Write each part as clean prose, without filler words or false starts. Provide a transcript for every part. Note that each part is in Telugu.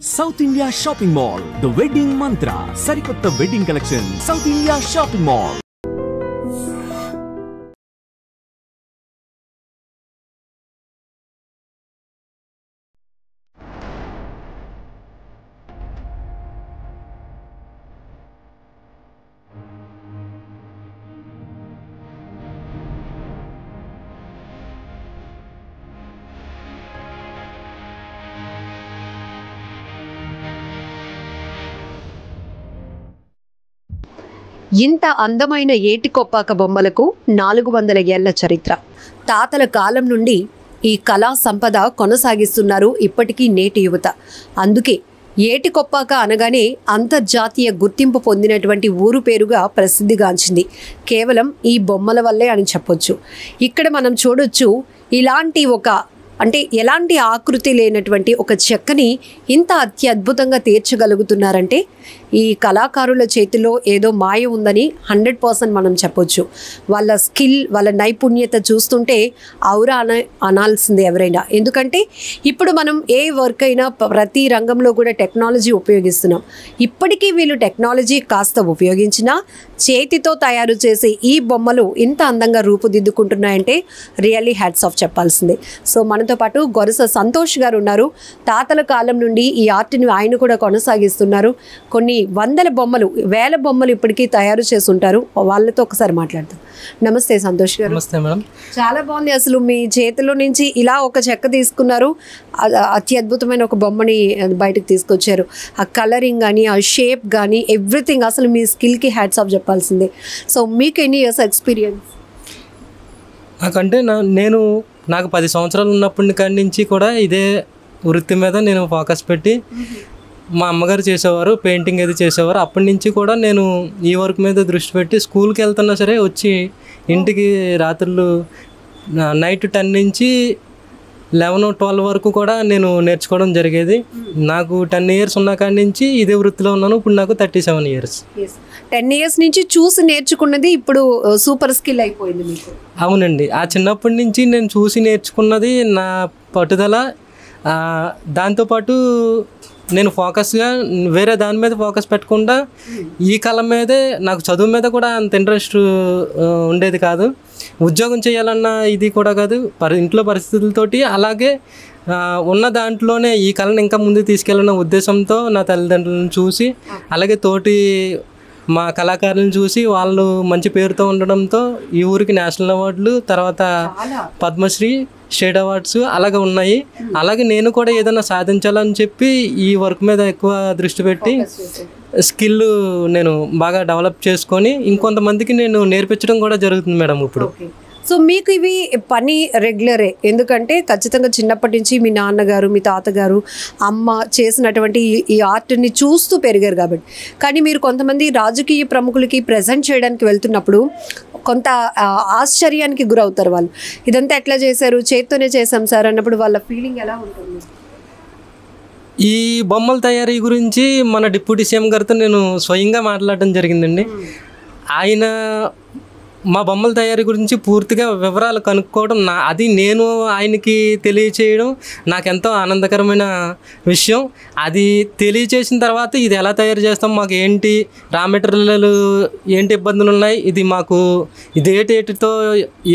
South India Shopping Mall, The Wedding Mantra, Sarikotta Wedding Collection, South India Shopping Mall. ఇంత అందమైన ఏటికొప్పాక బొమ్మలకు 400 ఏళ్ల చరిత్ర. తాతల కాలం నుండి ఈ కళా సంపద కొనసాగిస్తున్నారు ఇప్పటికీ నేటి యువత. అందుకే ఏటికొప్పాక అనగానే అంతర్జాతీయ గుర్తింపు పొందినటువంటి ఊరు పేరుగా ప్రసిద్ధిగాంచింది కేవలం ఈ బొమ్మల వల్లే అని చెప్పొచ్చు. ఇక్కడ మనం చూడొచ్చు ఇలాంటి ఎలాంటి ఆకృతి లేనటువంటి ఒక చెక్కని ఇంత అత్యద్భుతంగా తీర్చగలుగుతున్నారంటే ఈ కళాకారుల చేతిలో ఏదో మాయ ఉందని 100% మనం చెప్పొచ్చు. వాళ్ళ స్కిల్, వాళ్ళ నైపుణ్యత చూస్తుంటే ఔరా అనాల్సిందే ఎవరైనా. ఎందుకంటే ఇప్పుడు మనం ఏ వర్క్ అయినా ప్రతి రంగంలో కూడా టెక్నాలజీ ఉపయోగిస్తున్నాం. ఇప్పటికీ వీళ్ళు టెక్నాలజీ కాస్త ఉపయోగించినా చేతితో తయారు చేసే ఈ బొమ్మలు ఇంత అందంగా రూపుదిద్దుకుంటున్నాయంటే రియల్లీ హ్యాట్స్ ఆఫ్ చెప్పాల్సిందే. సో మనతో పాటు గొరస సంతోష్ గారు ఉన్నారు. తాతల కాలం నుండి ఈ ఆర్ట్ని ఆయన కూడా కొనసాగిస్తున్నారు. కొన్ని వందల బొమ్మలు, వేల బొమ్మలు ఇప్పటికీ తయారు చేసి ఉంటారు. వాళ్ళతో ఒకసారి మాట్లాడతాం. నమస్తే సంతోష్ గారు. నమస్తే మేడం. చాలా బాగుంది. అసలు మీ చేతిలో నుంచి ఇలా ఒక చెక్క తీసుకున్నారు, అత్యద్భుతమైన ఒక బొమ్మని బయటకు తీసుకొచ్చారు. ఆ కలరింగ్ కానీ, ఆ షేప్ కానీ, ఎవ్రీథింగ్ అసలు మీ స్కిల్కి హ్యాట్స్ ఆఫ్ చెప్పాల్సిందే. సో మీకు ఎన్ని ఇయర్స్ ఎక్స్పీరియన్స్? నాకంటే నాకు 10 సంవత్సరాలు ఉన్నప్పటి కాడి నుంచి కూడా ఇదే వృత్తి మీద నేను ఫోకస్ పెట్టి, మా అమ్మగారు చేసేవారు, పెయింటింగ్ అది చేసేవారు. అప్పటి నుంచి కూడా నేను ఈ వర్క్ మీద దృష్టి పెట్టి స్కూల్కి వెళ్తున్నా సరే వచ్చి ఇంటికి రాత్రులు నైట్ 10 నుంచి 11-12 వరకు కూడా నేను నేర్చుకోవడం జరిగేది. నాకు 10 ఇయర్స్ ఉన్న కాడి నుంచి ఇదే వృత్తిలో ఉన్నాను. ఇప్పుడు నాకు 37 ఇయర్స్. 10 ఇయర్స్ నుంచి చూసి నేర్చుకున్నది ఇప్పుడు సూపర్ స్కిల్ అయిపోయింది మీకు. అవునండి. ఆ చిన్నప్పటి నుంచి నేను చూసి నేర్చుకున్నది నా పట్టుదల. దాంతోపాటు నేను ఫోకస్గా వేరే దాని మీద ఫోకస్ పెట్టకుండా ఈ కళ మీదే, నాకు చదువు మీద కూడా అంత ఇంట్రెస్ట్ ఉండేది కాదు. ఉద్యోగం చేయాలన్న ఇది కూడా కాదు, ఇంట్లో పరిస్థితులతోటి. అలాగే ఉన్న దాంట్లోనే ఈ కళను ఇంకా ముందుకు తీసుకెళ్ళిన ఉద్దేశంతో నా తల్లిదండ్రులను చూసి, అలాగే తోటి మా కళాకారులను చూసి వాళ్ళు మంచి పేరుతో ఉండడంతో ఈ ఊరికి నేషనల్ అవార్డులు, తర్వాత పద్మశ్రీ, స్టేట్ అవార్డ్స్ అలాగే ఉన్నాయి. అలాగే నేను కూడా ఏదైనా సాధించాలని చెప్పి ఈ వర్క్ మీద ఎక్కువ దృష్టి పెట్టి స్కిల్ నేను బాగా డెవలప్ చేసుకొని ఇంకొంతమందికి నేను నేర్పించడం కూడా జరుగుతుంది మేడం ఇప్పుడు. సో మీకు ఇవి పని రెగ్యులరే, ఎందుకంటే ఖచ్చితంగా చిన్నప్పటి నుంచి మీ నాన్నగారు, మీ తాతగారు, అమ్మ చేసినటువంటి ఈ ఆర్ట్ని చూస్తూ పెరిగారు కాబట్టి. కానీ మీరు కొంతమంది రాజకీయ ప్రముఖులకి ప్రజెంట్ చేయడానికి వెళ్తున్నప్పుడు కొంత ఆశ్చర్యానికి గురవుతారు వాళ్ళు. ఇదంతా ఎట్లా చేశారు, చేత్తోనే చేసాం సార్ అన్నప్పుడు వాళ్ళ ఫీలింగ్ ఎలా ఉంటుంది? ఈ బొమ్మల తయారీ గురించి మన డిప్యూటీ సీఎం గారితో నేను స్వయంగా మాట్లాడడం జరిగిందండి. ఆయన మా బొమ్మల తయారీ గురించి పూర్తిగా వివరాలు కనుక్కోవడం, అది నేను ఆయనకి తెలియచేయడం నాకెంతో ఆనందకరమైన విషయం. అది తెలియచేసిన తర్వాత ఇది ఎలా తయారు చేస్తాం, మాకు ఏంటి రా మెటీరియల్, ఏంటి ఇబ్బందులు ఉన్నాయి, ఇది మాకు ఇదేటితో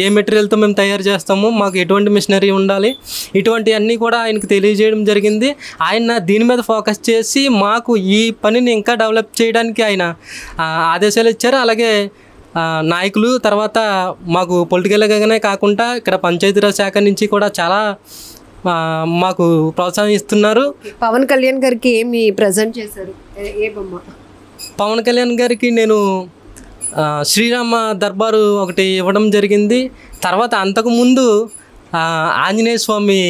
ఏ మెటీరియల్తో మేము తయారు చేస్తాము, మాకు ఎటువంటి మిషనరీ ఉండాలి, ఇటువంటివన్నీ కూడా ఆయనకు తెలియజేయడం జరిగింది. ఆయన దీని మీద ఫోకస్ చేసి మాకు ఈ పనిని ఇంకా డెవలప్ చేయడానికి ఆయన ఆదేశాలు ఇచ్చారు. అలాగే నాయకులు, తర్వాత మాకు పొలిటికల్గానే కాకుండా ఇక్కడ పంచాయతీరాజ్ శాఖ నుంచి కూడా చాలా మాకు ప్రోత్సాహం ఇస్తున్నారు. పవన్ కళ్యాణ్ గారికి ఏమి ప్రజెంట్ చేశారు? ఏ బొమ్మ? పవన్ కళ్యాణ్ గారికి నేను శ్రీరామ దర్బారు ఒకటి ఇవ్వడం జరిగింది. తర్వాత అంతకుముందు ఆంజనేయ స్వామి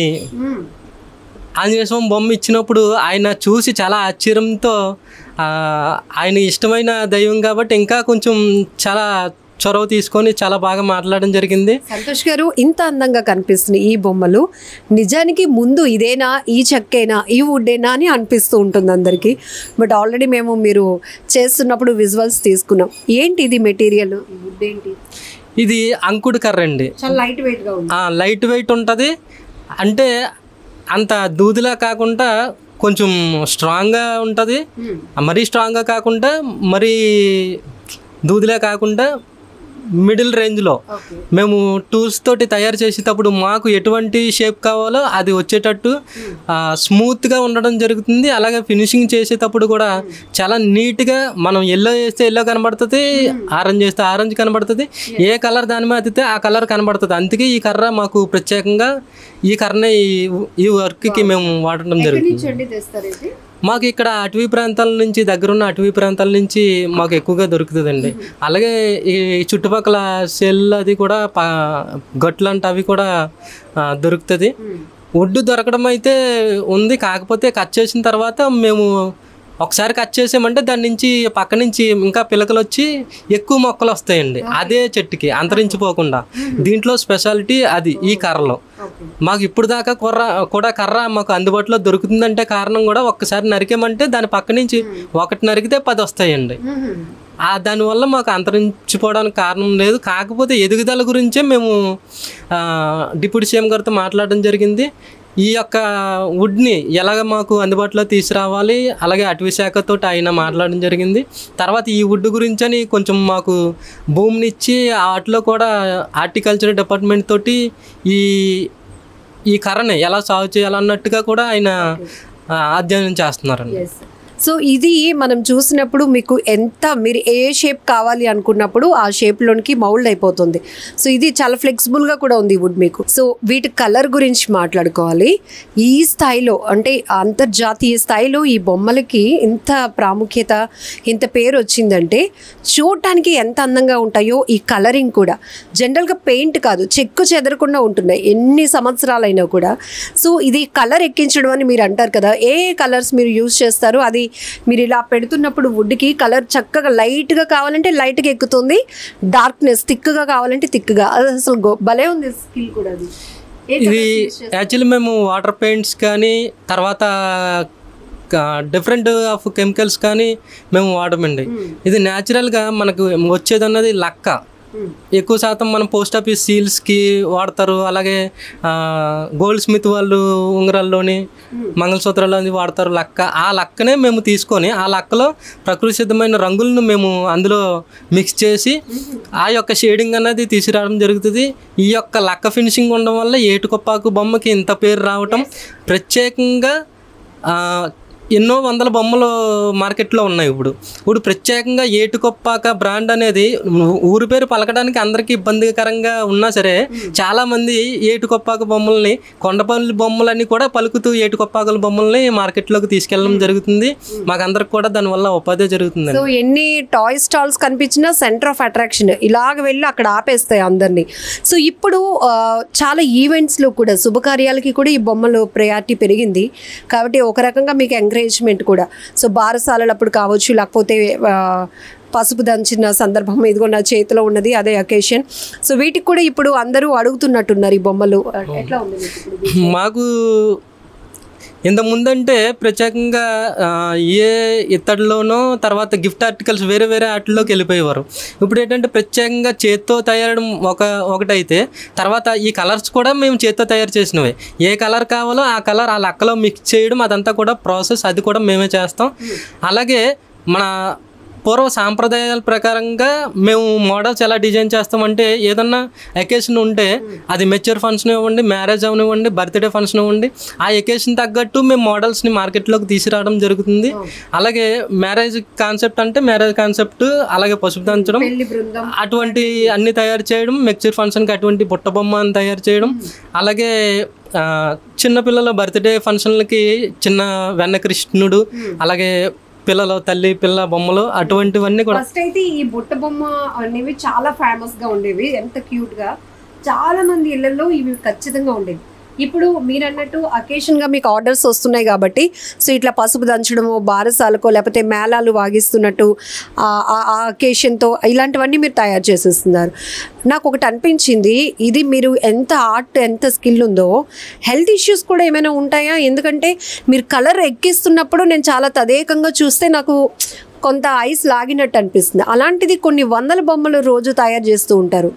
బొమ్మ ఇచ్చినప్పుడు ఆయన చూసి చాలా ఆశ్చర్యంతో, ఆయన ఇష్టమైన దైవం కాబట్టి ఇంకా కొంచెం చాలా చొరవ తీసుకొని చాలా బాగా మాట్లాడడం జరిగింది. సంతోష్ గారు, ఇంత అందంగా కనిపిస్తుంది ఈ బొమ్మలు, నిజానికి ముందు ఇదేనా, ఈ చెక్కేనా, ఈ వుడ్డేనా అని అనిపిస్తూ ఉంటుంది అందరికీ. బట్ ఆల్రెడీ మీరు చేస్తున్నప్పుడు విజువల్స్ తీసుకున్నాం. ఏంటి ఇది మెటీరియల్, వుడ్ ఏంటి? ఇది అంకుడు కర్ర అండి. చాలా లైట్ వెయిట్గా ఉంది. లైట్ వెయిట్ ఉంటుంది. అంటే అంత దూదిలా కాకుండా కొంచెం స్ట్రాంగ్గా ఉంటుంది, మరీ స్ట్రాంగ్గా కాకుండా మరీ దూదిలే కాకుండా మిడిల్ రేంజ్లో మేము టూల్స్ తోటి తయారు చేసేటప్పుడు మాకు ఎటువంటి షేప్ కావాలో అది వచ్చేటట్టు స్మూత్గా ఉండడం జరుగుతుంది. అలాగే ఫినిషింగ్ చేసేటప్పుడు కూడా చాలా నీట్గా, మనం ఎల్లో వేస్తే ఎల్లో కనబడుతుంది, ఆరెంజ్ వేస్తే ఆరెంజ్ కనబడుతుంది, ఏ కలర్ దాని మీద అతితే ఆ కలర్ కనబడుతుంది. అందుకే ఈ కర్ర మాకు ప్రత్యేకంగా ఈ కర్రని ఈ వర్క్కి మేము వాడటం జరుగుతుంది. మాకు ఇక్కడ అటవీ ప్రాంతాల నుంచి, దగ్గరున్న అటవీ ప్రాంతాల నుంచి మాకు ఎక్కువగా దొరుకుతుందండి. అలాగే ఈ చుట్టుపక్కల సెల్ అది కూడా గట్లు అంటే అవి కూడా దొరుకుతుంది. వుడ్ దొరకడం అయితే ఉంది, కాకపోతే కట్ చేసిన తర్వాత మేము ఒకసారి కట్ చేసామంటే దాని నుంచి పక్క నుంచి ఇంకా పిలకలు వచ్చి ఎక్కువ మొక్కలు వస్తాయండి అదే చెట్టుకి అంతరించిపోకుండా. దీంట్లో స్పెషాలిటీ అది ఈ కర్రలో. మాకు ఇప్పుడు దాకా కూడా కర్ర మాకు అందుబాటులో దొరుకుతుందంటే కారణం కూడా ఒక్కసారి నరికామంటే దాని పక్క నుంచి ఒకటి నరికితే 10 వస్తాయండి. దానివల్ల మాకు అంతరించిపోవడానికి కారణం లేదు. కాకపోతే ఎదుగుదల గురించే మేము డిప్యూటీ సీఎం గారితో మాట్లాడడం జరిగింది. ఈ యొక్క వుడ్ని ఎలాగ మాకు అందుబాటులో తీసుకురావాలి, అలాగే అటవీ శాఖతో ఆయన మాట్లాడడం జరిగింది. తర్వాత ఈ వుడ్ గురించి అని కొంచెం మాకు భూమిని ఇచ్చి వాటిలో కూడా హార్టికల్చర్ డిపార్ట్మెంట్ తోటి ఈ కర్రని ఎలా సాగు చేయాలన్నట్టుగా కూడా ఆయన అధ్యయనం చేస్తున్నారండి. సో ఇది మనం చూసినప్పుడు మీకు మీరు ఏ షేప్ కావాలి అనుకున్నప్పుడు ఆ షేప్లోనికి మౌల్డ్ అయిపోతుంది. సో ఇది చాలా ఫ్లెక్సిబుల్గా కూడా ఉంది వుడ్ మీకు. సో వీటి కలర్ గురించి మాట్లాడుకోవాలి. ఈ స్థాయిలో అంటే అంతర్జాతీయ స్థాయిలో ఈ బొమ్మలకి ఇంత ప్రాముఖ్యత, ఇంత పేరు వచ్చిందంటే చూడటానికి ఎంత అందంగా ఉంటాయో ఈ కలరింగ్ కూడా. జనరల్గా పెయింట్ కాదు, చెక్కు చెదరకుండా ఉంటున్నాయి ఎన్ని సంవత్సరాలైనా కూడా. సో ఇది కలర్ ఎక్కించడం అని మీరు అంటారు కదా, ఏ కలర్స్ మీరు యూజ్ చేస్తారు? అది మీరు ఇలా పెడుతున్నప్పుడు వుడ్కి కలర్ చక్కగా లైట్గా కావాలంటే లైట్గా ఎక్కుతుంది, డార్క్నెస్ థిక్గా కావాలంటే థిక్గా. అది అసలు భలే ఉంది స్కిల్ కూడా. అది ఇది యాక్చువల్లీ మేము వాటర్ పెయింట్స్ కానీ తర్వాత డిఫరెంట్ ఆఫ్ కెమికల్స్ కానీ మేము వాడమండి. ఇది న్యాచురల్గా మనకు వచ్చేదన్నది లక్క. ఎక్కువ శాతం మనం పోస్ట్ ఆఫీస్ సీల్స్కి వాడతారు, అలాగే గోల్డ్ స్మిత్ వాళ్ళు ఉంగరాల్లోని మంగళసూత్రాలు అది వాడతారు లక్క. ఆ లక్కనే మేము తీసుకొని ఆ లక్కలో ప్రకృతి సిద్ధమైన రంగులను మేము అందులో మిక్స్ చేసి ఆ యొక్క షేడింగ్ అనేది తీసుకురావడం జరుగుతుంది. ఈ యొక్క లక్క ఫినిషింగ్ ఉండడం వల్ల ఏటుకొప్పాకు బొమ్మకి ఇంత పేరు రావటం. ప్రత్యేకంగా ఎన్నో వందల బొమ్మలు మార్కెట్లో ఉన్నాయి. ఇప్పుడు ప్రత్యేకంగా ఏటుకొప్పాక బ్రాండ్ అనేది ఊరి పేరు పలకడానికి అందరికీ ఇబ్బందికరంగా ఉన్నా సరే చాలామంది ఏటుకొప్పాక బొమ్మల్ని, కొండపల్లి బొమ్మలని కూడా పలుకుతూ ఏటుకొప్పాకల బొమ్మల్ని మార్కెట్లోకి తీసుకెళ్ళడం జరుగుతుంది. మాకందరికి కూడా దానివల్ల ఉపాధి జరుగుతుంది. సో ఎన్ని టాయ్ స్టాల్స్ కనిపించినా సెంటర్ ఆఫ్ అట్రాక్షన్ ఇలాగ వెళ్ళి అక్కడ ఆపేస్తాయి అందరినీ. సో ఇప్పుడు చాలా ఈవెంట్స్లో కూడా, శుభకార్యాలకి కూడా ఈ బొమ్మలు ప్రయారిటీ పెరిగింది కాబట్టి ఒక రకంగా మీకు ఎంకరేజ్మెంట్ కూడా. సో బారసాలప్పుడు కావచ్చు, లేకపోతే పసుపు దంచిన సందర్భం, ఇదిగో నా చేతిలో ఉన్నది అదే అకేషన్. సో వీటికి కూడా ఇప్పుడు అందరూ అడుగుతున్నట్టున్నారు ఈ బొమ్మలు. ఎట్లా ఉంది మాకు? ఇంత ముందంటే ప్రత్యేకంగా ఏ ఇత్తడిలోనో తర్వాత గిఫ్ట్ ఆర్టికల్స్ వేరే వేరే వాటిల్లోకి వెళ్ళిపోయేవారు. ఇప్పుడు ఏంటంటే ప్రత్యేకంగా చేత్తో తయారు ఒకటైతే తర్వాత ఈ కలర్స్ కూడా మేము చేత్తో తయారు చేసినవే. ఏ కలర్ కావాలో ఆ కలర్ ఆ లక్కలో మిక్స్ చేయడం అదంతా కూడా ప్రాసెస్, అది కూడా మేమే చేస్తాం. అలాగే మన పూర్వ సాంప్రదాయాల ప్రకారంగా మేము మోడల్స్ ఎలా డిజైన్ చేస్తామంటే ఏదన్నా ఎకేషన్ ఉంటే అది మెచ్యూర్ ఫంక్షన్ ఇవ్వండి, మ్యారేజ్ అవనివ్వండి, బర్త్డే ఫంక్షన్ ఇవ్వండి, ఆ ఎకేషన్ తగ్గట్టు మేము మోడల్స్ని మార్కెట్లోకి తీసుకురావడం జరుగుతుంది. అలాగే మ్యారేజ్ కాన్సెప్ట్ అంటే మ్యారేజ్ కాన్సెప్ట్, అలాగే పసుపు దంచడం అటువంటి అన్ని తయారు చేయడం, మెచ్యూర్ ఫంక్షన్కి అటువంటి బుట్ట బొమ్మ అని తయారు చేయడం, అలాగే చిన్నపిల్లల బర్త్డే ఫంక్షన్లకి చిన్న వెన్న కృష్ణుడు, అలాగే పిల్లలు తల్లి పిల్ల బొమ్మలు అటువంటివన్నీ కూడా. ఫస్ట్ అయితే ఈ బుట్ట బొమ్మ అనేవి చాలా ఫేమస్ గా ఉండేవి, ఎంత క్యూట్ గా, చాలా మంది ఇళ్లలో ఇవి ఖచ్చితంగా ఉండేవి. ఇప్పుడు మీరు అన్నట్టు అకేషన్గా మీకు ఆర్డర్స్ వస్తున్నాయి కాబట్టి సో ఇట్లా పసుపు దంచడము, బారసాలకో లేకపోతే మేళాలు వాగిస్తున్నట్టు ఆ అకేషన్తో ఇలాంటివన్నీ మీరు తయారు చేసేస్తున్నారు. నాకు ఒకటి అనిపించింది, ఇది మీరు ఎంత ఆర్ట్ ఎంత స్కిల్ ఉందో హెల్త్ ఇష్యూస్ కూడా ఏమైనా ఉంటాయా? ఎందుకంటే మీరు కలర్ ఎక్కిస్తున్నప్పుడు నేను చాలా తదేకంగా చూస్తే నాకు కొంత ఐస్ లాగినట్టు అనిపిస్తుంది. అలాంటిది కొన్ని వందల బొమ్మలు రోజు తయారు చేస్తూ ఉంటారు,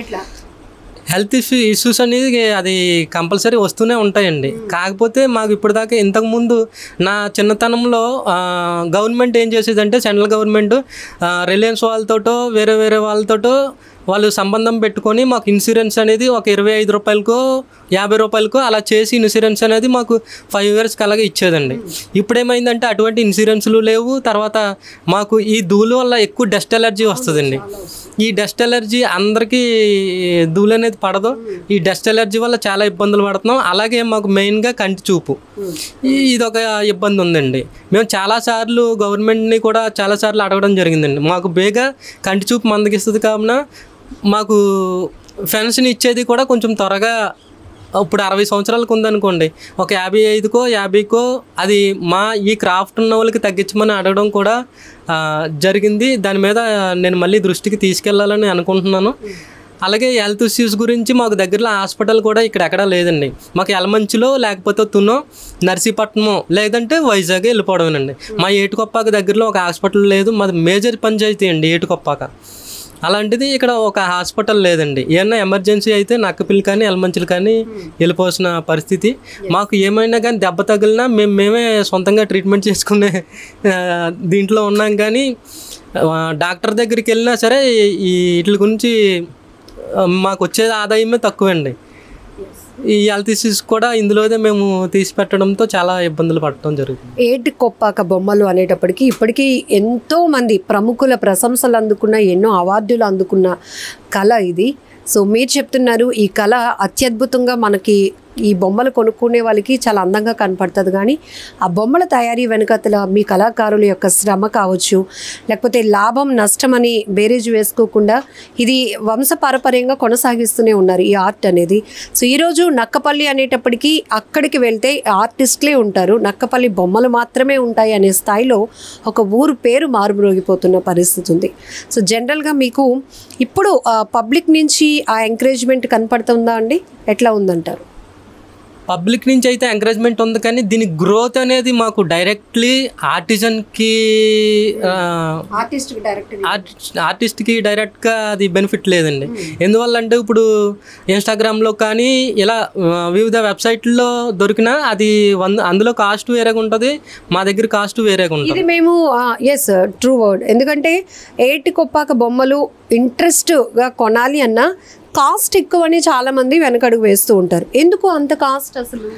ఎట్లా? హెల్త్ ఇష్యూస్ అనేది అది కంపల్సరీ వస్తూనే ఉంటాయండి. కాకపోతే మాకు ఇప్పటిదాకా ఇంతకుముందు నా చిన్నతనంలో గవర్నమెంట్ ఏం చేసేదంటే, సెంట్రల్ గవర్నమెంట్ రిలయన్స్ వాళ్ళతోటో వేరే వేరే వాళ్ళతోటో వాళ్ళు సంబంధం పెట్టుకొని మాకు ఇన్సూరెన్స్ అనేది ఒక 25 రూపాయలకో 50 రూపాయలకో అలా చేసి ఇన్సూరెన్స్ అనేది మాకు 5 yearsకి అలాగే ఇచ్చేదండి. ఇప్పుడు ఏమైందంటే అటువంటి ఇన్సూరెన్స్లు లేవు. తర్వాత మాకు ఈ ధూళి వల్ల ఎక్కువ డస్ట్ ఎలర్జీ వస్తుందండి. ఈ డస్ట్ ఎలర్జీ అందరికీ ధూళి అనేది పడదు. ఈ డస్ట్ ఎలర్జీ వల్ల చాలా ఇబ్బందులు పడుతున్నాం. అలాగే మాకు మెయిన్గా కంటి చూపు, ఇదొక ఇబ్బంది ఉందండి. మేము చాలాసార్లు గవర్నమెంట్ని కూడా చాలాసార్లు అడగడం జరిగిందండి. మాకు బేగా కంటి చూపు మందగిస్తుంది కావున మాకు పెన్షన్ ఇచ్చేది కూడా కొంచెం త్వరగా, ఇప్పుడు 60 సంవత్సరాలకు ఉందనుకోండి, ఒక 55కో 50కో అది మా ఈ క్రాఫ్ట్ ఉన్న వాళ్ళకి తగ్గించమని అడగడం కూడా జరిగింది. దాని మీద నేను మళ్ళీ దృష్టికి తీసుకెళ్లాలని అనుకుంటున్నాను. అలాగే హెల్త్ ఇష్యూస్ గురించి మాకు దగ్గరలో హాస్పిటల్ కూడా ఇక్కడ ఎక్కడా లేదండి. మాకు యలమంచిలో లేకపోతే తునో, నర్సీపట్నమో లేదంటే వైజాగ్ వెళ్ళిపోవడమేనండి. మా ఏటుకొప్పాక దగ్గరలో ఒక హాస్పిటల్ లేదు. మాది మేజర్ పంచాయతీ అండి ఏటుకొప్పాక. అలాంటిది ఇక్కడ ఒక హాస్పిటల్ లేదండి. ఏమన్నా ఎమర్జెన్సీ అయితే నక్కపిల్లి కానీ యలమంచిలు కానీ వెళ్ళిపోవాల్సిన పరిస్థితి. మాకు ఏమైనా కానీ దెబ్బ తగిలినా మేమే సొంతంగా ట్రీట్మెంట్ చేసుకునే దీంట్లో ఉన్నాం. కానీ డాక్టర్ దగ్గరికి వెళ్ళినా సరే వీటి గురించి మాకు వచ్చే ఆదాయమే తక్కువండి. ఈ హెల్త్ ఇష్యూస్ కూడా ఇందులోనే మేము తీసి పెట్టడంతో చాలా ఇబ్బందులు పడటం జరుగుతుంది. ఏటికొప్పాక బొమ్మలు అనేటప్పటికీ ఇప్పటికీ ఎంతో మంది ప్రముఖుల ప్రశంసలు అందుకున్న, ఎన్నో అవార్డులు అందుకున్న కళ ఇది. సో మీరు చెప్తున్నారు ఈ కళ అత్యద్భుతంగా మనకి ఈ బొమ్మలు కొనుక్కునే వాళ్ళకి చాలా అందంగా కనపడుతుంది. కానీ ఆ బొమ్మల తయారీ వెనుకతల మీ కళాకారుల యొక్క శ్రమ కావచ్చు, లేకపోతే లాభం నష్టం అని బేరీజు వేసుకోకుండా ఇది వంశపారపర్యంగా కొనసాగిస్తూనే ఉన్నారు ఈ ఆర్ట్ అనేది. సో ఈరోజు నక్కపల్లి అనేటప్పటికీ అక్కడికి వెళ్తే ఆర్టిస్టులే ఉంటారు, నక్కపల్లి బొమ్మలు మాత్రమే ఉంటాయి అనే స్థాయిలో ఒక ఊరు పేరు మారుమ్రోగిపోతున్న పరిస్థితి ఉంది. సో జనరల్గా మీకు ఇప్పుడు పబ్లిక్ నుంచి ఆ ఎంకరేజ్మెంట్ కనపడుతుందా అండి? ఎట్లా ఉందంటారు? పబ్లిక్ నుంచి అయితే ఎంకరేజ్మెంట్ ఉంది, కానీ దీని గ్రోత్ అనేది మాకు డైరెక్ట్లీ ఆర్టిస్ట్కి డైరెక్ట్గా అది బెనిఫిట్ లేదండి. ఎందువల్ల అంటే ఇప్పుడు ఇన్స్టాగ్రామ్లో కానీ ఇలా వివిధ వెబ్సైట్లో దొరికినా అది అందులో కాస్ట్ వేరేగా ఉంటుంది, మా దగ్గర కాస్ట్ వేరేగా ఉంటుంది. ఇది మేము ఎస్ ట్రూ వర్డ్. ఎందుకంటే ఏటికొప్పాక బొమ్మలు ఇంట్రెస్ట్గా కొనాలి అన్న కాస్ట్ ఎక్కువ అని చాలా మంది వెనకడుగు వేస్తూ ఉంటారు. ఎందుకు అంత కాస్ట్? అసలు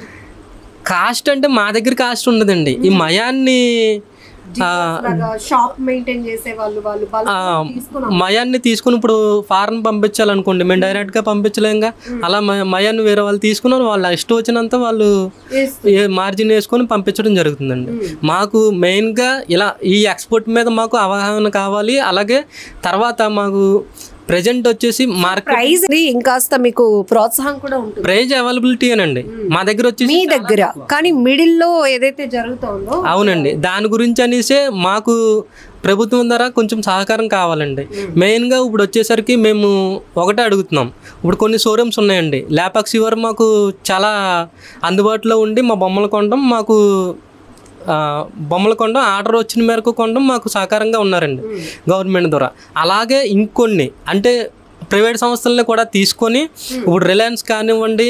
కాస్ట్ అంటే మా దగ్గర కాస్ట్ ఉండదండి. ఈ మయాన్ని షాప్ మెయింటైన్ చేసే వాళ్ళు మయాన్ని తీసుకుని ఇప్పుడు ఫారెన్ పంపించాలనుకోండి, మేము డైరెక్ట్గా పంపించలేంగా. అలా మయాన్ని వేరే వాళ్ళు తీసుకుని వాళ్ళ ఇష్టం వచ్చినంత వాళ్ళు మార్జిన్ వేసుకొని పంపించడం జరుగుతుందండి. మాకు మెయిన్గా ఇలా ఈ ఎక్స్పోర్ట్ మీద మాకు అవగాహన కావాలి. అలాగే తర్వాత మాకు ప్రెజెంట్ వచ్చేసి ప్రైస్ ఇంకాస్త మీకు ప్రోత్సాహం కూడా ఉంటుంది. ప్రైజ్ అవైలబిలిటీ అనండి మా దగ్గర వచ్చేసి మీ దగ్గర, కానీ మిడిల్ లో ఏదైతే జరుగుతుందో అవునండి, దాని గురించి అనేసే మాకు ప్రభుత్వం ద్వారా కొంచెం సహకారం కావాలండి. మెయిన్గా ఇప్పుడు వచ్చేసరికి మేము ఒకటే అడుగుతున్నాం. ఇప్పుడు కొన్ని షోరూమ్స్ ఉన్నాయండి, ల్యాపాక్స్ ఇవర్ మాకు చాలా అందుబాటులో ఉండి మా బొమ్మలు కొనడం, మాకు బొమ్మలు కొనడం, ఆర్డర్ వచ్చిన మేరకు కొనడం మాకు సహకారంగా ఉన్నారండి గవర్నమెంట్ ద్వారా. అలాగే ఇంకొన్ని అంటే ప్రైవేట్ సంస్థలని కూడా తీసుకొని ఇప్పుడు రిలయన్స్ కానివ్వండి,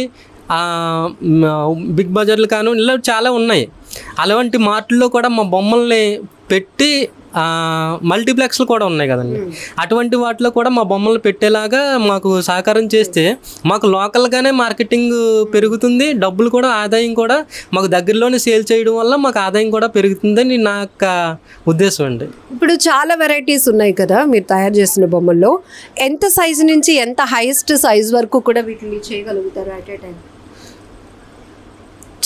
బిగ్ బజార్లు కానివ్వండి, ఇలా చాలా ఉన్నాయి. అలాంటి మార్టుల్లో కూడా మా బొమ్మల్ని పెట్టి మల్టీప్లెక్స్లు కూడా ఉన్నాయి కదండి, అటువంటి వాటిలో కూడా మా బొమ్మలు పెట్టేలాగా మాకు సహకారం చేస్తే మాకు లోకల్గానే మార్కెటింగ్ పెరుగుతుంది, డబ్బులు కూడా ఆదాయం కూడా మాకు దగ్గరలోనే సేల్ చేయడం వల్ల మాకు ఆదాయం కూడా పెరుగుతుందని నా యొక్క ఉద్దేశం అండి. ఇప్పుడు చాలా వెరైటీస్ ఉన్నాయి కదా మీరు తయారు చేసిన బొమ్మల్లో, ఎంత సైజు నుంచి ఎంత హైయెస్ట్ సైజ్ వరకు కూడా వీటిని చేయగలుగుతారు అట్ ఏ టైం?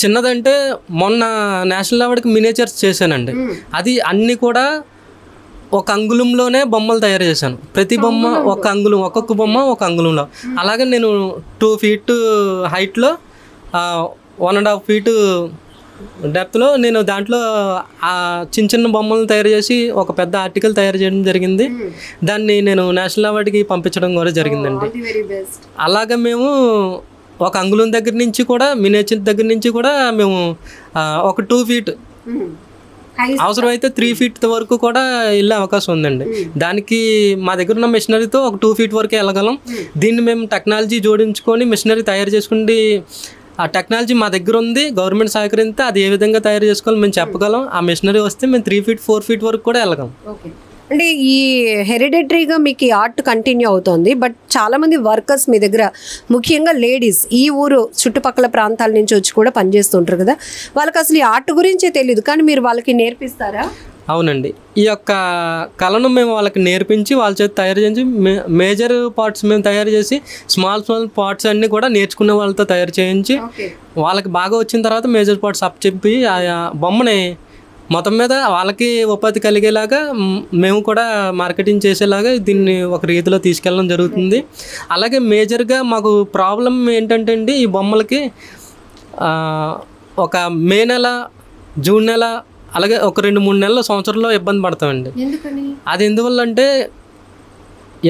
చిన్నదంటే మొన్న నేషనల్ అవార్డుకి మినియేచర్స్ చేశానండి. అది అన్నీ కూడా ఒక అంగుళంలోనే బొమ్మలు తయారు చేశాను. ప్రతి బొమ్మ ఒక అంగుళం, ఒక్కొక్క బొమ్మ ఒక అంగుళంలో. అలాగే నేను 2 feet హైట్లో 1.5 feet డెప్త్లో నేను దాంట్లో చిన్న చిన్న బొమ్మలను తయారు చేసి ఒక పెద్ద ఆర్టికల్ తయారు చేయడం జరిగింది. దాన్ని నేను నేషనల్ అవార్డుకి పంపించడం కూడా జరిగిందండి. అలాగే మేము ఒక అంగుళం దగ్గర నుంచి కూడా మినియేచర్ దగ్గర నుంచి కూడా మేము ఒక 2 feet అవసరమైతే 3 feet వరకు కూడా వెళ్ళే అవకాశం ఉందండి. దానికి మా దగ్గర ఉన్న మిషనరీతో ఒక 2 feet వరకు వెళ్ళగలం. దీన్ని మేము టెక్నాలజీ జోడించుకొని మిషనరీ తయారు చేసుకుంటే ఆ టెక్నాలజీ మా దగ్గర ఉంది. గవర్నమెంట్ సహకరిస్తే అది ఏ విధంగా తయారు చేసుకోవాలి మేము చెప్పగలం. ఆ మిషనరీ వస్తే మేము 3 feet 4 feet వరకు కూడా వెళ్ళగలం. అంటే ఈ హెరిడిటరీగా మీకు ఈ ఆర్ట్ కంటిన్యూ అవుతుంది. బట్ చాలామంది వర్కర్స్ మీ దగ్గర, ముఖ్యంగా లేడీస్, ఈ ఊరు చుట్టుపక్కల ప్రాంతాల నుంచి వచ్చి కూడా పనిచేస్తుంటారు కదా, వాళ్ళకి అసలు ఈ ఆర్ట్ గురించే తెలియదు, కానీ మీరు వాళ్ళకి నేర్పిస్తారా? అవునండి. ఈ యొక్క కళను మేము వాళ్ళకి నేర్పించి వాళ్ళ చేతి తయారు చేసి మేజర్ పార్ట్స్ మేము తయారు చేసి స్మాల్ పార్ట్స్ అన్నీ కూడా నేర్చుకునే వాళ్ళతో తయారు చేయించి వాళ్ళకి బాగా వచ్చిన తర్వాత మేజర్ పార్ట్స్ అప్పచెప్పి ఆ బొమ్మని మొత్తం మీద వాళ్ళకి ఉపాధి కలిగేలాగా మేము కూడా మార్కెటింగ్ చేసేలాగా దీన్ని ఒక రీతిలో తీసుకెళ్ళడం జరుగుతుంది. అలాగే మేజర్గా మాకు ప్రాబ్లం ఏంటంటే అండి, ఈ బొమ్మలకి ఒక మే నెల, జూన్ నెల, అలాగే ఒక 2-3 నెలల సంవత్సరంలో ఇబ్బంది పడతామండి. అది ఎందువల్ల అంటే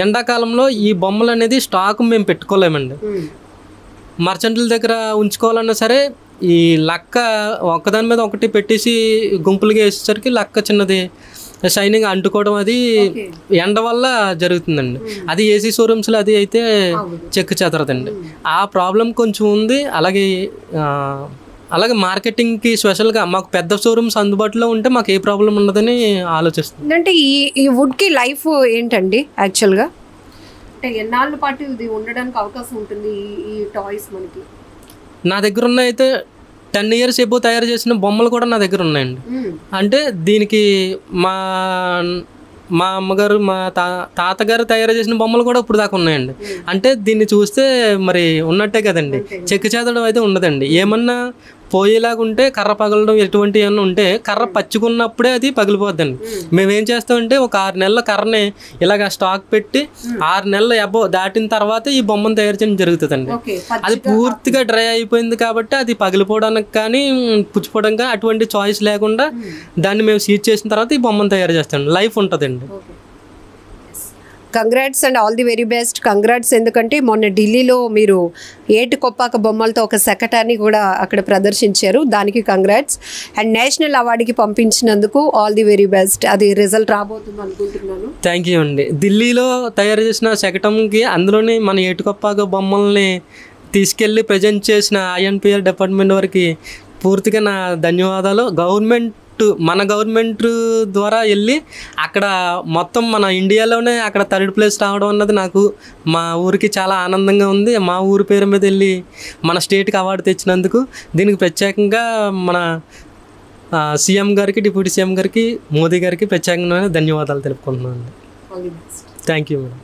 ఎండాకాలంలో ఈ బొమ్మలు అనేది స్టాక్ మేము పెట్టుకోలేమండి. మర్చెంట్ల దగ్గర ఉంచుకోవాలన్నా సరే ఈ లక్క ఒకదాని మీద ఒకటి పెట్టేసి గుంపులుగా వేసేసరికి లక్క చిన్నది షైనింగ్ అంటుకోవడం అది ఎండ వల్ల జరుగుతుందండి. అది ఏసీ షోరూమ్స్లో అది అయితే చెక్కు చెదరదండి. ఆ ప్రాబ్లం కొంచెం ఉంది. అలాగే మార్కెటింగ్కి స్పెషల్గా మాకు పెద్ద షోరూమ్స్ అందుబాటులో ఉంటే మాకు ఏ ప్రాబ్లం ఉండదని ఆలోచిస్తుంది. అంటే ఈ వుడ్కి లైఫ్ ఏంటండి యాక్చువల్గా? అంటే ఎన్నాళ్ళ పాటు ఇది ఉండడానికి అవకాశం ఉంటుంది ఈ టాయ్స్ మనకి? నా దగ్గర ఉన్న అయితే 10 years ఎబో తయారు చేసిన బొమ్మలు కూడా నా దగ్గర ఉన్నాయండి. అంటే దీనికి మా అమ్మగారు, మా తాతగారు తయారు చేసిన బొమ్మలు కూడా ఇప్పుడు దాకా ఉన్నాయండి. అంటే దీన్ని చూస్తే మరి ఉన్నట్టే కదండి, చెక్కు చెదడం అయితే ఉండదండి. ఏమన్నా పోయేలాగా ఉంటే కర్ర పగలడం ఎటువంటి ఏమన్నా ఉంటే కర్ర పచ్చుకున్నప్పుడే అది పగిలిపోద్దండి. మేమేం చేస్తామంటే ఒక 6 నెలల కర్రని ఇలాగ స్టాక్ పెట్టి 6 నెలలు ఎబో దాటిన తర్వాత ఈ బొమ్మను తయారు చేయడం జరుగుతుందండి. అది పూర్తిగా డ్రై అయిపోయింది కాబట్టి అది పగిలిపోవడానికి కానీ పుచ్చిపోవడం కానీ అటువంటి చాయిస్ లేకుండా దాన్ని మేము సీజ్ చేసిన తర్వాత ఈ బొమ్మను తయారు చేస్తాం. లైఫ్ ఉంటుందండి. Congrats and all the very best. Congrats, ఎందుకంటే మొన్న ఢిల్లీలో మీరు ఏటికొప్పాక బొమ్మలతో ఒక శకటాన్ని కూడా అక్కడ ప్రదర్శించారు. దానికి కంగ్రాట్స్. అండ్ నేషనల్ అవార్డుకి పంపించినందుకు ఆల్ ది వెరీ బెస్ట్. అది రిజల్ట్ రాబోతుంది అనుకుంటున్నాను. థ్యాంక్ యూ అండి. ఢిల్లీలో తయారు చేసిన శకటంకి అందులోని మన ఏటికొప్పాక బొమ్మల్ని తీసుకెళ్ళి ప్రజెంట్ చేసిన INPR డిపార్ట్మెంట్ వారికి పూర్తిగా నా ధన్యవాదాలు. మన గవర్నమెంట్ ద్వారా వెళ్ళి అక్కడ మొత్తం మన ఇండియాలోనే అక్కడ 3rd place రావడం అన్నది నాకు మా ఊరికి చాలా ఆనందంగా ఉంది. మా ఊరి పేరు మీద వెళ్ళి మన స్టేట్కి అవార్డు తెచ్చినందుకు దీనికి ప్రత్యేకంగా మన సీఎం గారికి, డిప్యూటీ సీఎం గారికి, మోదీ గారికి ప్రత్యేకంగా ధన్యవాదాలు తెలుపుకుంటున్నాను. Thank you madam.